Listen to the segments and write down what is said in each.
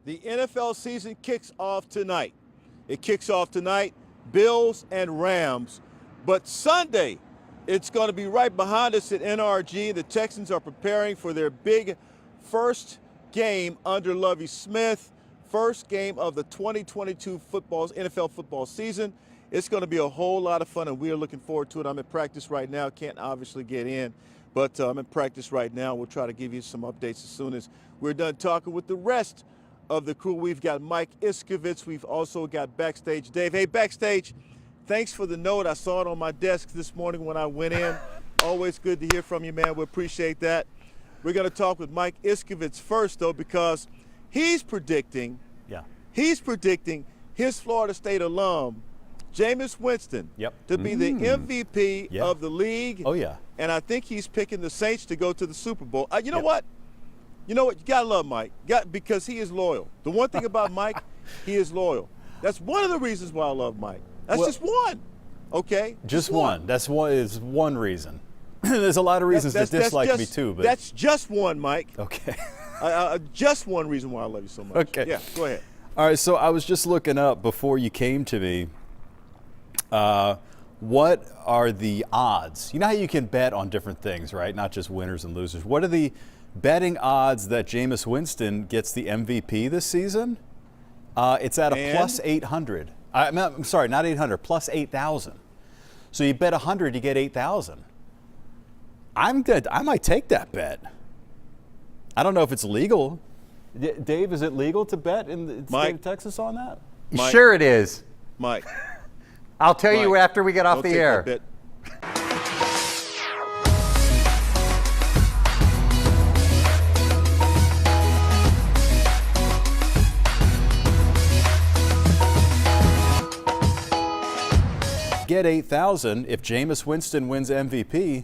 The NFL season kicks off tonight. It kicks off tonight, Bills and Rams. But Sunday, it's going to be right behind us at NRG. The Texans are preparing for their big first game under Lovie Smith, first game of the 2022 NFL football season. It's going to be a whole lot of fun, and we are looking forward to it. I'm in practice right now. Can't obviously get in, but I'm in practice right now. We'll try to give you some updates as soon as we're done talking with the rest of the crew. We've got Mike Iskovitz. We've also got Backstage Dave. Hey, Backstage, thanks for the note. I saw it on my desk this morning when I went in. Always good to hear from you, man. We appreciate that. We're going to talk with Mike Iskovitz first, though, because he's predicting his Florida State alum, Jameis Winston, to be the MVP of the league. Oh, yeah. And I think he's picking the Saints to go to the Super Bowl. You know what? You got to love Mike because he is loyal. The one thing about Mike, he is loyal. That's one of the reasons why I love Mike. That's just one, okay? Just one. That's one reason. There's a lot of reasons to dislike me too. But that's just one, Mike. Okay. Just one reason why I love you so much. Okay. Yeah, go ahead. All right, so I was just looking up before you came to me, what are the odds? You know how you can bet on different things, right? Not just winners and losers. What are the betting odds that Jameis Winston gets the MVP this season? It's at a plus 800. I'm sorry, not 800, plus 8,000. So you bet 100, you get 8,000. I'm good. I might take that bet. I don't know if it's legal. Dave, is it legal to bet in the state of Texas on that? Mike, sure it is. Mike. I'll tell you after we get off the air. Get 8,000 if Jameis Winston wins MVP.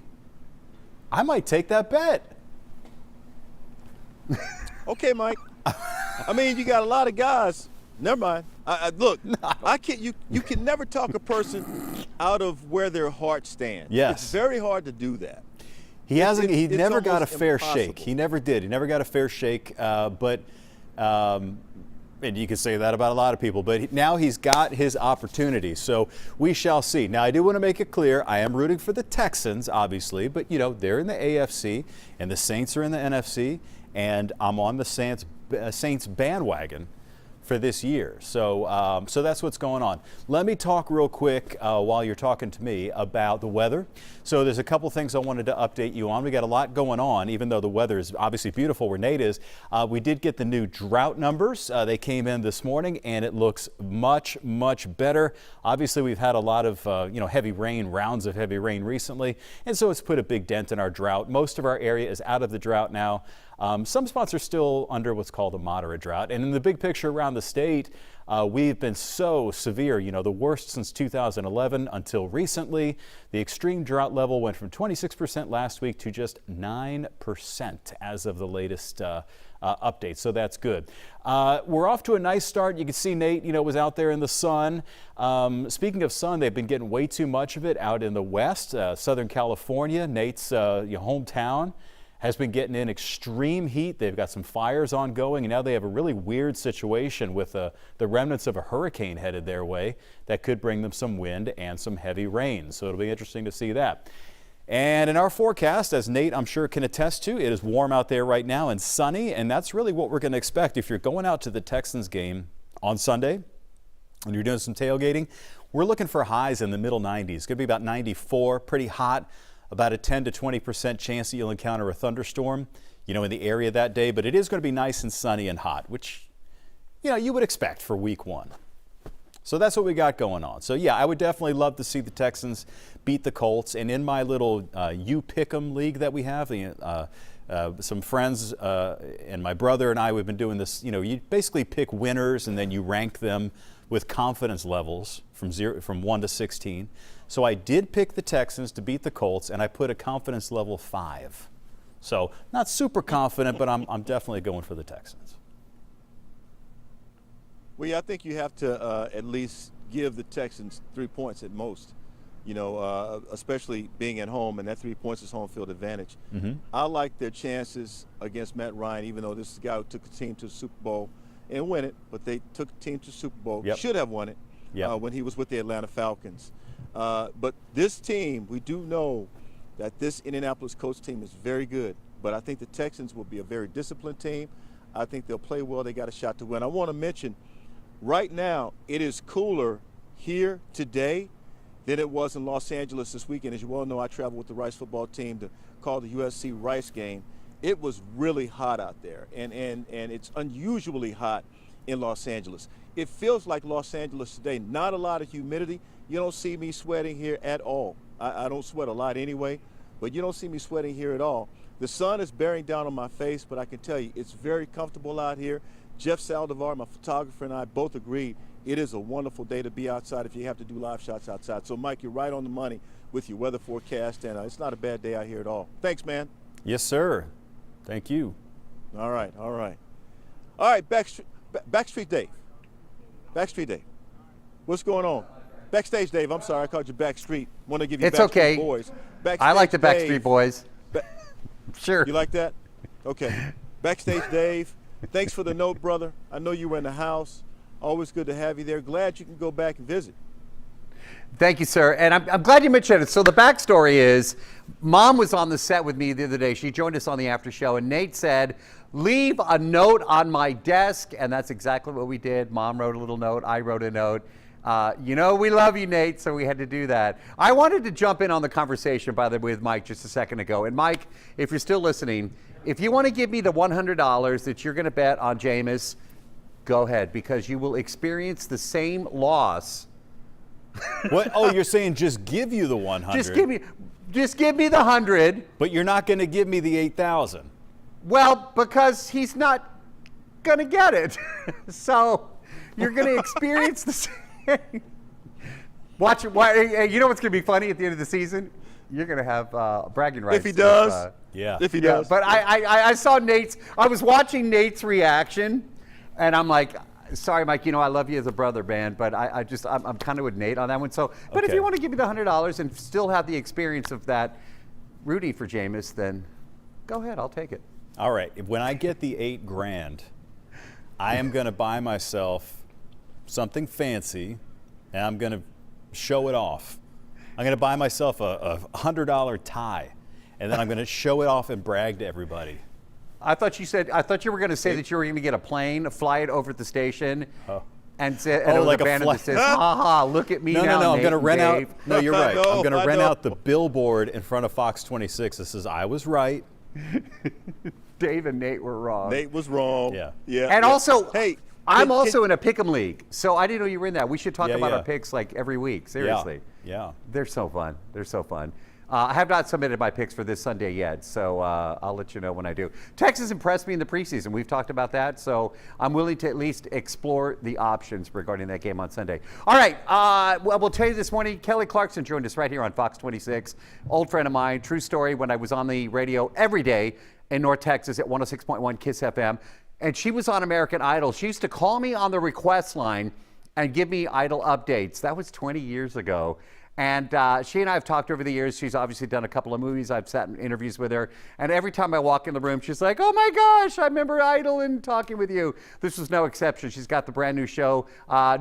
I might take that bet. Okay, Mike. I mean, you got a lot of guys. Never mind. Look, I can't. You can never talk a person out of where their heart stands. Yes, it's very hard to do that. He hasn't. He never got a fair impossible. shake. He never did. He never got a fair shake. And you can say that about a lot of people, but now he's got his opportunity. So we shall see. Now, I do want to make it clear, I am rooting for the Texans, obviously, but, they're in the AFC, and the Saints are in the NFC, and I'm on the Saints bandwagon for this year. So that's what's going on. Let me talk real quick while you're talking to me about the weather. So there's a couple things I wanted to update you on. We got a lot going on, even though the weather is obviously beautiful where Nate is. We did get the new drought numbers. They came in this morning, and it looks much, much better. Obviously, we've had a lot of heavy rain, rounds of heavy rain recently, and so it's put a big dent in our drought. Most of our area is out of the drought now. Some spots are still under what's called a moderate drought. And in the big picture around the state, we've been so severe, the worst since 2011 until recently. The extreme drought level went from 26% last week to just 9% as of the latest update. So that's good. We're off to a nice start. You can see Nate, was out there in the sun. Speaking of sun, they've been getting way too much of it out in the west, Southern California, Nate's hometown. Has been getting in extreme heat. They've got some fires ongoing, and now they have a really weird situation with the remnants of a hurricane headed their way that could bring them some wind and some heavy rain. So it'll be interesting to see that. And in our forecast, as Nate, I'm sure, can attest to, it is warm out there right now and sunny, and that's really what we're going to expect. If you're going out to the Texans game on Sunday and you're doing some tailgating, we're looking for highs in the middle 90s. It's going to be about 94, pretty hot. About a 10 to 20% chance that you'll encounter a thunderstorm, in the area that day. But it is going to be nice and sunny and hot, which, you would expect for week one. So that's what we got going on. So, yeah, I would definitely love to see the Texans beat the Colts. And in my little You Pick'em league that we have, some friends and my brother and I, we've been doing this. You basically pick winners and then you rank them with confidence levels from 1 to 16. So I did pick the Texans to beat the Colts, and I put a confidence level 5. So not super confident, but I'm definitely going for the Texans. Well, yeah, I think you have to at least give the Texans 3 points at most, especially being at home, and that 3 points is home field advantage. I like their chances against Matt Ryan, even though this is the guy who took the team to the Super Bowl and win it, but they took the team to the Super Bowl. Yep. Should have won it Yep. when he was with the Atlanta Falcons. But this team, we do know that this Indianapolis Colts team is very good, but I think the Texans will be a very disciplined team. I think they'll play well. They got a shot to win. I want to mention, right now, it is cooler here today than it was in Los Angeles this weekend. As you well know, I traveled with the Rice football team to call the USC Rice game. It was really hot out there, and it's unusually hot in Los Angeles. It feels like Los Angeles today, not a lot of humidity. You don't see me sweating here at all. I don't sweat a lot anyway, but you don't see me sweating here at all. The sun is bearing down on my face, but I can tell you it's very comfortable out here. Jeff Saldivar, my photographer, and I both agreed it is a wonderful day to be outside if you have to do live shots outside. So, Mike, you're right on the money with your weather forecast, and it's not a bad day out here at all. Thanks, man. Yes, sir. Thank you. All right, all right. All right, Backstreet Dave. Backstreet Dave. What's going on? Backstage Dave, I'm sorry, I called you Backstreet. Want to give you It's Backstreet okay. Boys. I like the Backstage Backstreet Dave. Boys. Sure. You like that? Okay. Backstage Dave, thanks for the note, brother. I know you were in the house. Always good to have you there. Glad you can go back and visit. Thank you, sir. And I'm glad you mentioned it. So the backstory is, Mom was on the set with me the other day. She joined us on the after show, and Nate said, leave a note on my desk. And that's exactly what we did. Mom wrote a little note. I wrote a note. You know, we love you, Nate, so we had to do that. I wanted to jump in on the conversation, by the way, with Mike just a second ago. And Mike, if you're still listening, if you want to give me the $100 that you're going to bet on Jameis, go ahead, because you will experience the same loss. What? Oh, you're saying just give you the 100. Just give me the 100. But you're not going to give me the 8,000. Well, because he's not going to get it. So you're going to experience the same. Watch it. You know what's going to be funny at the end of the season? You're going to have bragging rights. If he does. Yeah. If he does. But I saw Nate's. I was watching Nate's reaction, and I'm like, sorry, Mike, you know I love you as a brother, man, but I'm kind of with Nate on that one. So, but if Okay. you want to give me the $100 and still have the experience of that rooting for Jameis, then go ahead, I'll take it. All right. When I get the $8,000, I am going to buy myself something fancy, and I'm going to show it off. I'm going to buy myself a $100 tie, and then I'm going to show it off and brag to everybody. I thought you were going to say that you were going to get a plane, fly it over at the station, and say, and it was like a a banner flight. that says, "Ha ha, look at me No, now." I'm Nate going to and rent Dave." out. No, you're right. I know, I'm going to I rent know. out the billboard in front of Fox 26 that says, I was right. Dave and Nate were wrong. Nate was wrong. Yeah. Yeah. And yeah. also, hey, I'm also in a pick'em league, so I didn't know you were in that. We should talk Yeah, about yeah. our picks like every week. Seriously, Yeah. they're so fun. They're so fun. I have not submitted my picks for this Sunday yet, so I'll let you know when I do. Texas impressed me in the preseason. We've talked about that, so I'm willing to at least explore the options regarding that game on Sunday. All right, well, we'll tell you this morning, Kelly Clarkson joined us right here on Fox 26. Old friend of mine, true story, when I was on the radio every day in North Texas at 106.1 KISS FM, and she was on American Idol. She used to call me on the request line and give me Idol updates. That was 20 years ago. And she and I have talked over the years. She's obviously done a couple of movies. I've sat in interviews with her. And every time I walk in the room, she's like, oh my gosh, I remember Idol and talking with you. This was no exception. She's got the brand new show.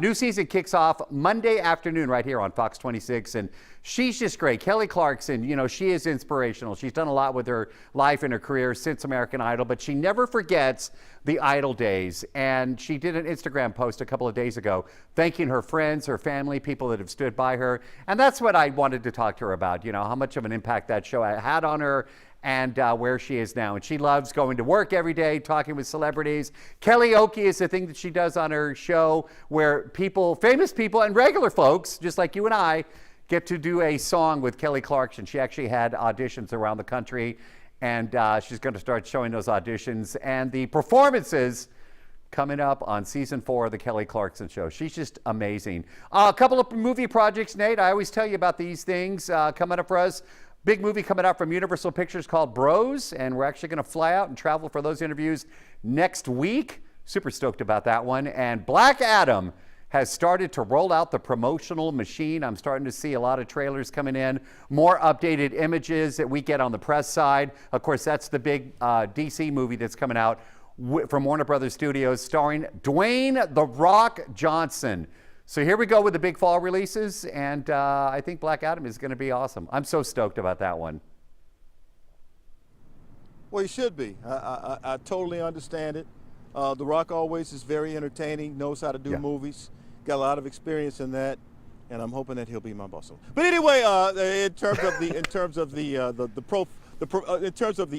New season kicks off Monday afternoon right here on Fox 26. And she's just great. Kelly Clarkson, you know, she is inspirational. She's done a lot with her life and her career since American Idol, but she never forgets the Idol days. And she did an Instagram post a couple of days ago thanking her friends, her family, people that have stood by her. And that's what I wanted to talk to her about, you know, how much of an impact that show had on her and where she is now. And she loves going to work every day, talking with celebrities. Kellyoke is the thing that she does on her show where people, famous people and regular folks, just like you and I, get to do a song with Kelly Clarkson. She actually had auditions around the country, and she's going to start showing those auditions and the performances coming up on season 4 of the Kelly Clarkson Show. She's just amazing. A couple of movie projects, Nate. I always tell you about these things coming up for us. Big movie coming out from Universal Pictures called Bros, and we're actually going to fly out and travel for those interviews next week. Super stoked about that one. And Black Adam has started to roll out the promotional machine. I'm starting to see a lot of trailers coming in, more updated images that we get on the press side. Of course, that's the big DC movie that's coming out. from Warner Brothers Studios, starring Dwayne "The Rock" Johnson. So here we go with the big fall releases, and I think Black Adam is going to be awesome. I'm so stoked about that one. Well, you should be. I totally understand it. The Rock always is very entertaining, knows how to do movies, got a lot of experience in that, and I'm hoping that he'll be my boss. But anyway, in terms of the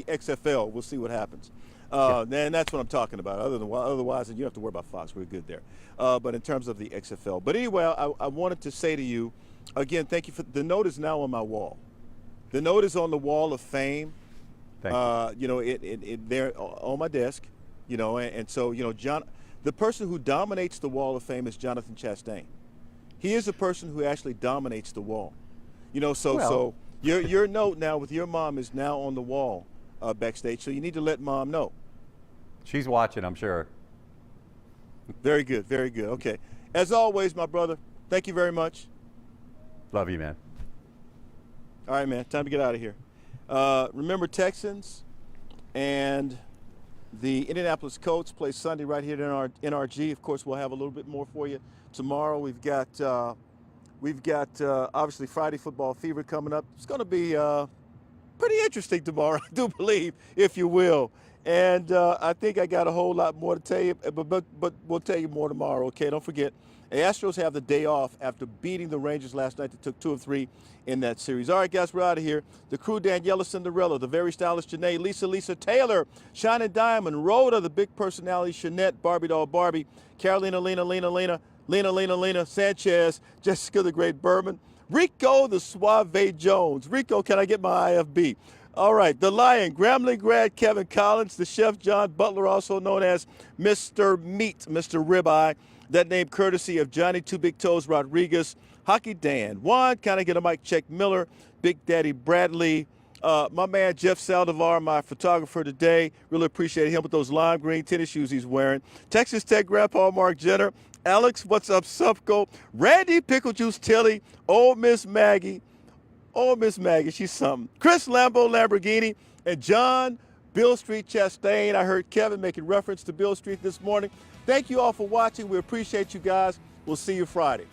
XFL, we'll see what happens. And that's what I'm talking about. Otherwise, you don't have to worry about Fox. We're good there. But in terms of the XFL. But anyway, I wanted to say to you, again, thank you for the note is now on my wall. The note is on the wall of fame. Thank you. You know, it there on my desk. You know, and so you know, the person who dominates the wall of fame is Jonathan Chastain. He is the person who actually dominates the wall. You know, so your note now with your mom is now on the wall backstage. So you need to let mom know. She's watching, I'm sure. Very good, very good. Okay. As always, my brother, thank you very much. Love you, man. All right, man. Time to get out of here. Remember, Texans and the Indianapolis Colts play Sunday right here in our NRG. Of course, we'll have a little bit more for you tomorrow. We've got obviously Friday Football Fever coming up. It's going to be pretty interesting tomorrow, I do believe, if you will. And I think I got a whole lot more to tell you, but we'll tell you more tomorrow, okay? Don't forget, the Astros have the day off after beating the Rangers last night. They took 2 of 3 in that series. All right, guys, we're out of here. The crew, Daniela Cinderella, the very stylish Janae, Lisa Taylor, Shining Diamond, Rhoda, the big personality, Shanette, Barbie Doll Barbie, Carolina, Lena, Sanchez, Jessica the Great Berman, Rico the Suave Jones. Rico, can I get my IFB? All right, the Lion, Grambling grad Kevin Collins, the Chef John Butler, also known as Mr. Meat, Mr. Ribeye. That name courtesy of Johnny Two Big Toes Rodriguez, Hockey Dan, Juan, can I get a mic check Miller, Big Daddy Bradley, my man Jeff Saldivar, my photographer today. Really appreciate him with those lime green tennis shoes he's wearing. Texas Tech Grandpa Mark Jenner, Alex, what's up, Supco, Randy Pickle Juice Tilly, Old Miss Maggie, she's something. Chris Lambo Lamborghini, and John Bill Street Chastain. I heard Kevin making reference to Bill Street this morning. Thank you all for watching. We appreciate you guys. We'll see you Friday.